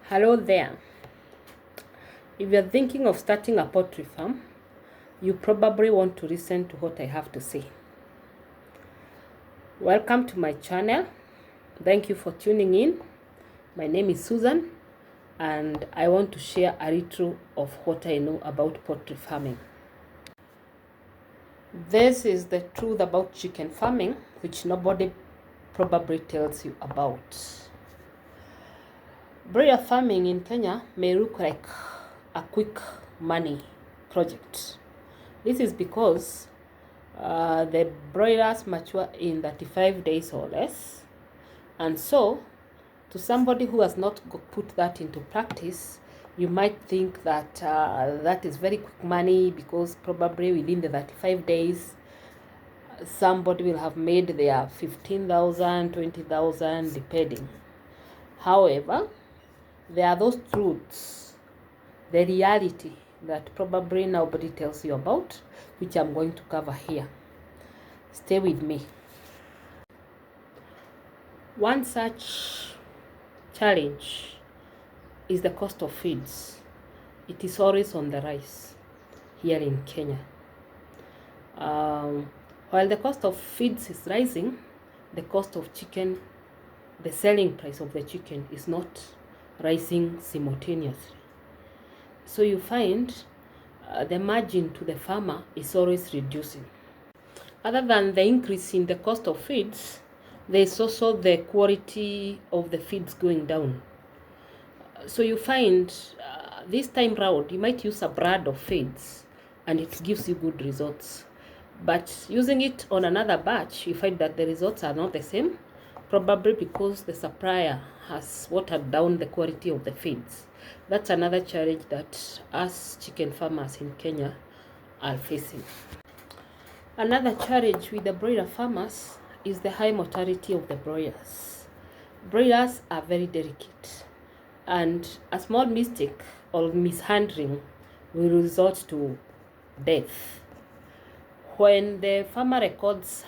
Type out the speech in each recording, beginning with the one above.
Hello there. If you're thinking of starting a poultry farm, you probably want to listen to what I have to say. Welcome to my channel. Thank you for tuning in. My name is Susan, and I want to share a little of what I know about poultry farming. This is the truth about chicken farming, which nobody probably tells you about. Broiler farming in Kenya may look like a quick money project. This is because the broilers mature in 35 days or less, and so to somebody who has not put that into practice, you might think that that is very quick money, because probably within the 35 days somebody will have made their 15,000, 20,000 depending. However, there are those truths, the reality that probably nobody tells you about, which I'm going to cover here. Stay with me. One such challenge is the cost of feeds. It is always on the rise here in Kenya. While the cost of feeds is rising, the cost of chicken, the selling price of the chicken, is not rising simultaneously. So you find the margin to the farmer is always reducing. Other than the increase in the cost of feeds, there is also the quality of the feeds going down. So you find this time round, you might use a brand of feeds and it gives you good results. But using it on another batch, you find that the results are not the same, probably because the supplier has watered down the quality of the feeds. That's another challenge that us chicken farmers in Kenya are facing. Another challenge with the broiler farmers is the high mortality of the broilers. Broilers are very delicate, and a small mistake or mishandling will result to death. When the farmer records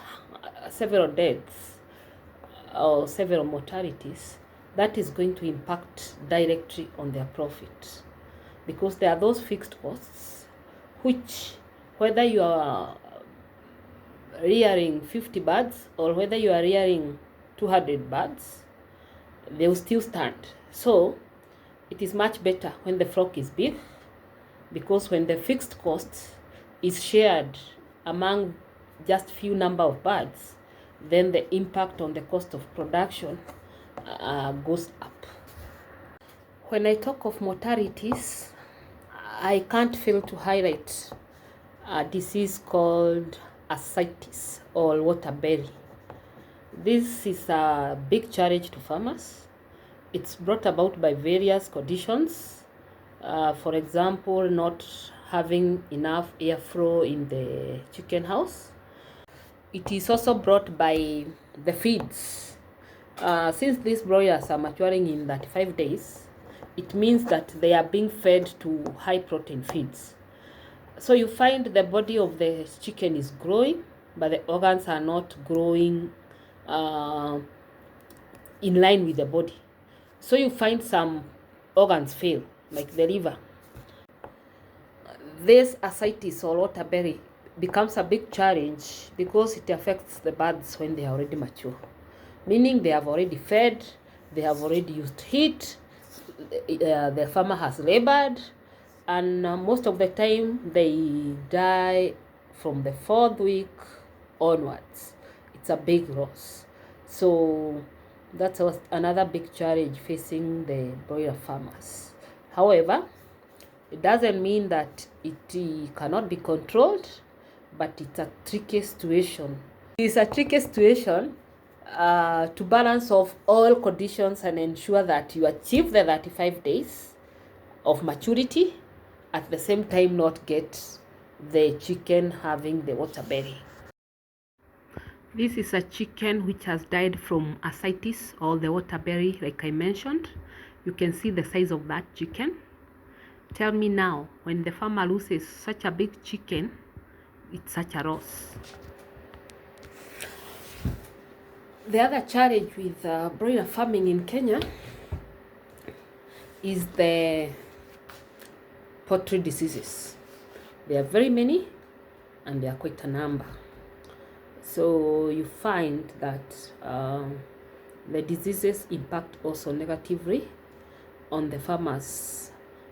several deaths or several mortalities, that is going to impact directly on their profit, because there are those fixed costs which, whether you are rearing 50 birds or whether you are rearing 200 birds, they will still stand. So it is much better when the flock is big, because when the fixed cost is shared among just few number of birds, then the impact on the cost of production goes up. When I talk of mortalities, I can't fail to highlight a disease called ascites or waterberry. This is a big challenge to farmers. It's brought about by various conditions. For example, not having enough airflow in the chicken house. It is also brought by the feeds. Since these broilers are maturing in 35 days, it means that they are being fed to high protein feeds. So you find the body of the chicken is growing, but the organs are not growing in line with the body. So you find some organs fail, like the liver. This ascites or waterberry becomes a big challenge because it affects the birds when they are already mature, meaning they have already fed, they have already used heat, the farmer has labored, and most of the time they die from the 4th week onwards. It's a big loss. So that's another big challenge facing the broiler farmers. However, it doesn't mean that it cannot be controlled, but it's a tricky situation. It's a tricky situation to balance off all conditions and ensure that you achieve the 35 days of maturity, at the same time not get the chicken having the waterberry. This is a chicken which has died from ascites or the waterberry, like I mentioned. You can see the size of that chicken. Tell me now, when the farmer loses such a big chicken, it's such a loss. The other challenge with broiler farming in Kenya is the poultry diseases. There are very many and they are quite a number. So you find that the diseases impact also negatively on the farmer's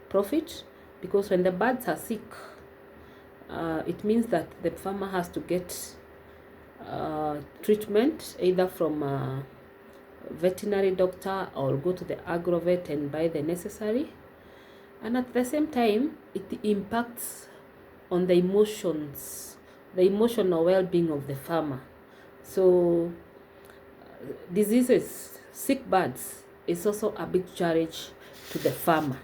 profit, because when the birds are sick, it means that the farmer has to get treatment either from a veterinary doctor or go to the agrovet and buy the necessary. And at the same time, it impacts on the emotions, the emotional well-being of the farmer. So diseases, sick birds is also a big challenge to the farmer.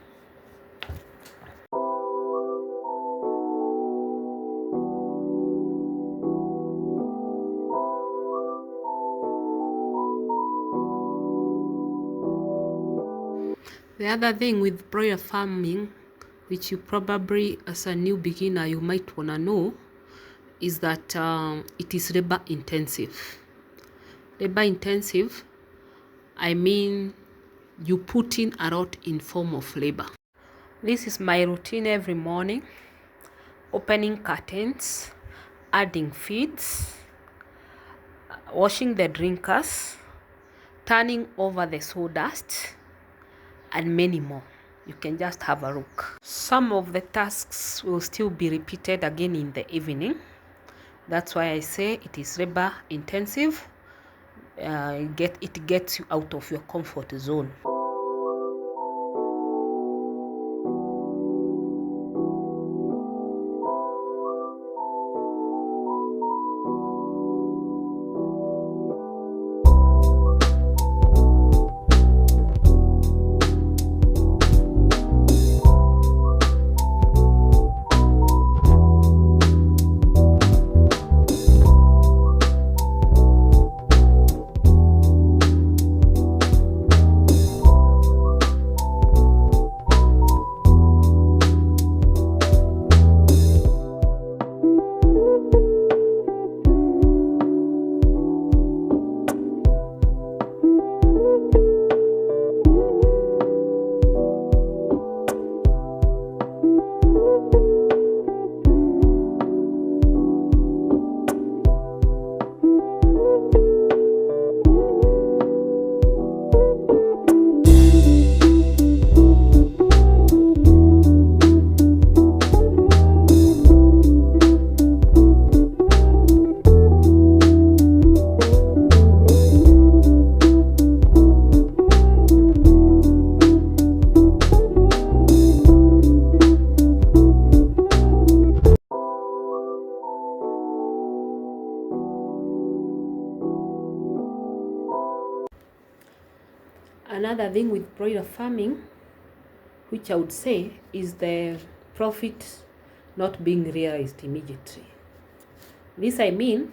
The other thing with broiler farming, which you probably as a new beginner you might want to know, is that it is labor intensive. Labor intensive, I mean you put in a lot in form of labor. This is my routine every morning: opening curtains, adding feeds, washing the drinkers, turning over the sawdust, and many more. You can just have a look. Some of the tasks will still be repeated again in the evening. That's why I say it is labor intensive. It gets you out of your comfort zone. Another thing with broiler farming, which I would say, is the profit not being realized immediately. This I mean,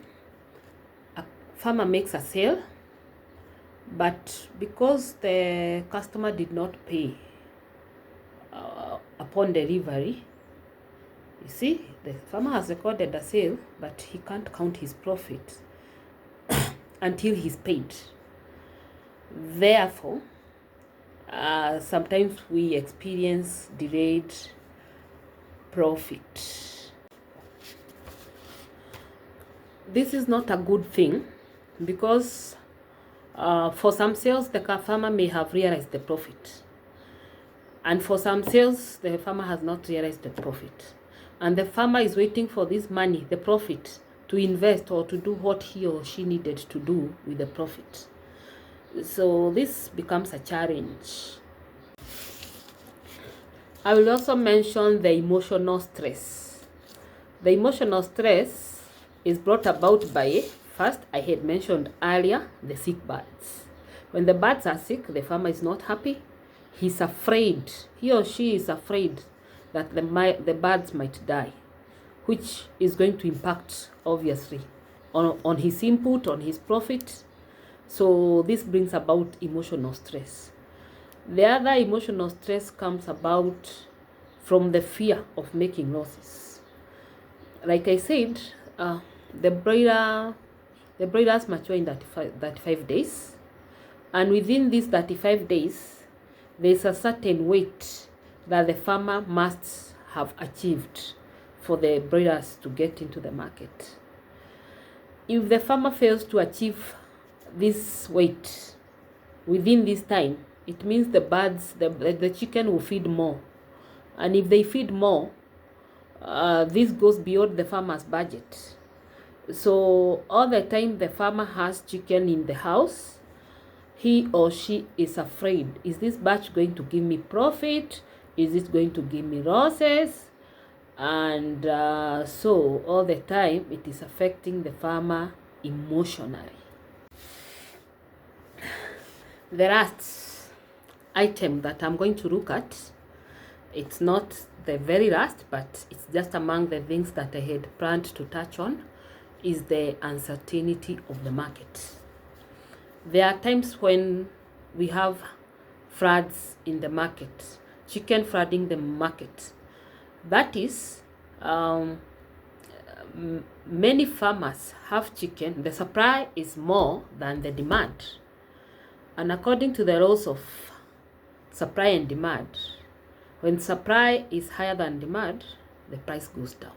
a farmer makes a sale, but because the customer did not pay upon delivery, you see, the farmer has recorded a sale, but he can't count his profit until he's paid. Therefore, sometimes we experience delayed profit. This is not a good thing, because for some sales the farmer may have realized the profit, and for some sales the farmer has not realized the profit, and the farmer is waiting for this money, the profit, to invest or to do what he or she needed to do with the profit. So this becomes a challenge. I will also mention the emotional stress. The emotional stress is brought about by, first, I had mentioned earlier, the sick birds. When the birds are sick, the farmer is not happy. He's afraid, he or she is afraid that the birds might die, which is going to impact, obviously, on his input, on his profit. So this brings about emotional stress. The other emotional stress comes about from the fear of making losses. Like I said, the broilers mature in 35 days, and within these 35 days there's a certain weight that the farmer must have achieved for the broilers to get into the market. If the farmer fails to achieve this weight within this time, it means the birds, the chicken will feed more. And if they feed more, this goes beyond the farmer's budget. So all the time the farmer has chicken in the house, he or she is afraid, is this batch going to give me profit? Is it going to give me losses? And so all the time it is affecting the farmer emotionally. The last item that I'm going to look at, it's not the very last, but it's just among the things that I had planned to touch on, is the uncertainty of the market. There are times when we have floods in the market, chicken flooding the market. That is, many farmers have chicken, the supply is more than the demand. And according to the laws of supply and demand, when supply is higher than demand, the price goes down.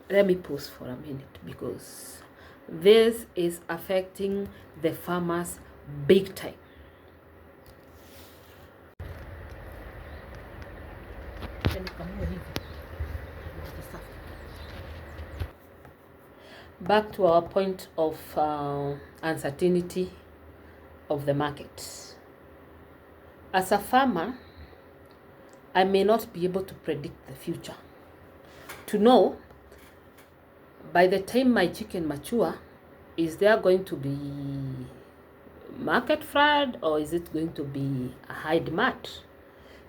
Let me pause for a minute, because this is affecting the farmers big time. Back to our point of uncertainty of the market. As a farmer, I may not be able to predict the future, to know by the time my chicken mature, is there going to be market flood or is it going to be a high demand?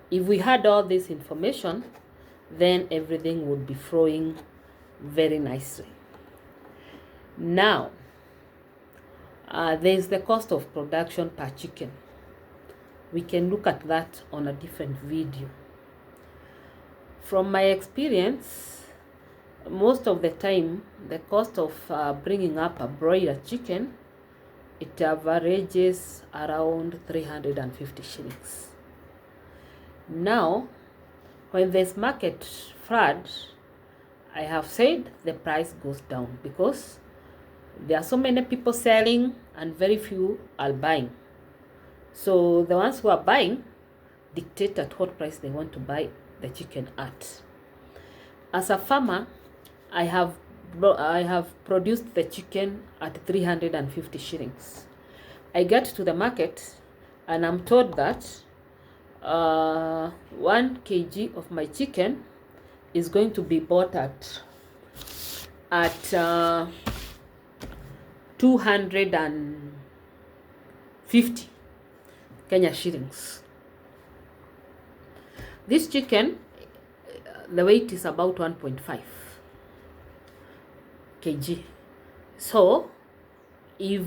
If we had all this information, then everything would be flowing very nicely. Now, there's the cost of production per chicken. We can look at that on a different video. From my experience, most of the time, the cost of bringing up a broiler chicken, it averages around 350 shillings. Now, when there's market flood, I have said the price goes down because there are so many people selling and very few are buying. So the ones who are buying dictate at what price they want to buy the chicken at. As a farmer, I have produced the chicken at 350 shillings. I get to the market and I'm told that 1 kg of my chicken is going to be bought at 250 Kenya shillings. This chicken, the weight is about 1.5 kg. So if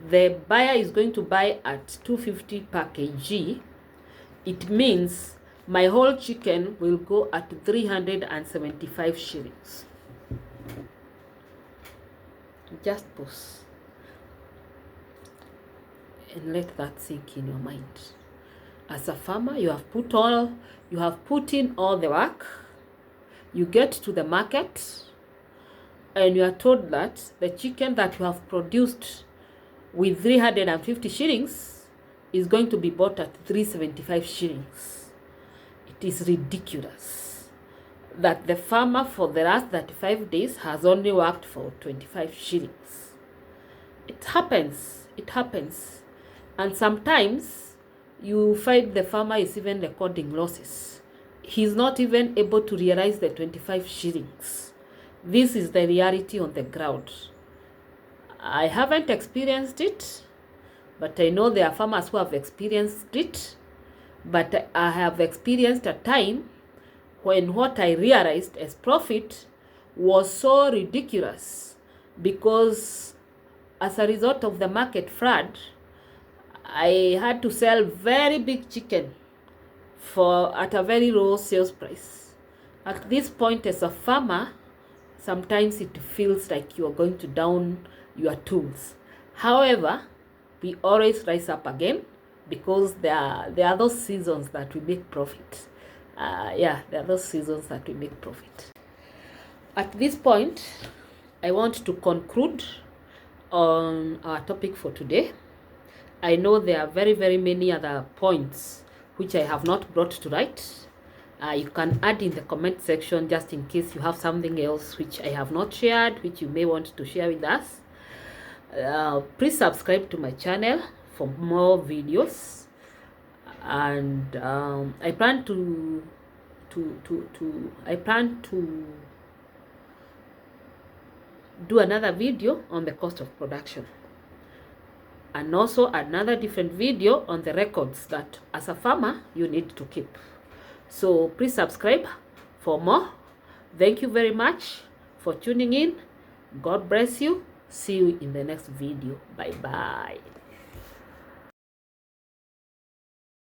the buyer is going to buy at 250 per kg, it means my whole chicken will go at 375 shillings. Just pause and let that sink in your mind. As a farmer, you have put in all the work. You get to the market and you are told that the chicken that you have produced with 350 shillings is going to be bought at 375 shillings. It is ridiculous that the farmer for the last 35 days has only worked for 25 shillings. It happens. And sometimes you find the farmer is even recording losses. He's not even able to realize the 25 shillings. This is the reality on the ground. I haven't experienced it, but I know there are farmers who have experienced it. But I have experienced a time when what I realized as profit was so ridiculous, because as a result of the market flood, I had to sell very big chicken at a very low sales price. At this point, as a farmer, sometimes it feels like you are going to down your tools. However, we always rise up again. because there are those seasons that we make profit. Yeah, there are those seasons that we make profit. At this point, I want to conclude on our topic for today. I know there are very, very many other points which I have not brought to light. You can add in the comment section just in case you have something else which I have not shared, which you may want to share with us. Please subscribe to my channel for more videos, and I plan to do another video on the cost of production, and also another different video on the records that as a farmer you need to keep. So please subscribe for more. Thank you very much for tuning in. God bless you. See you in the next video. Bye bye.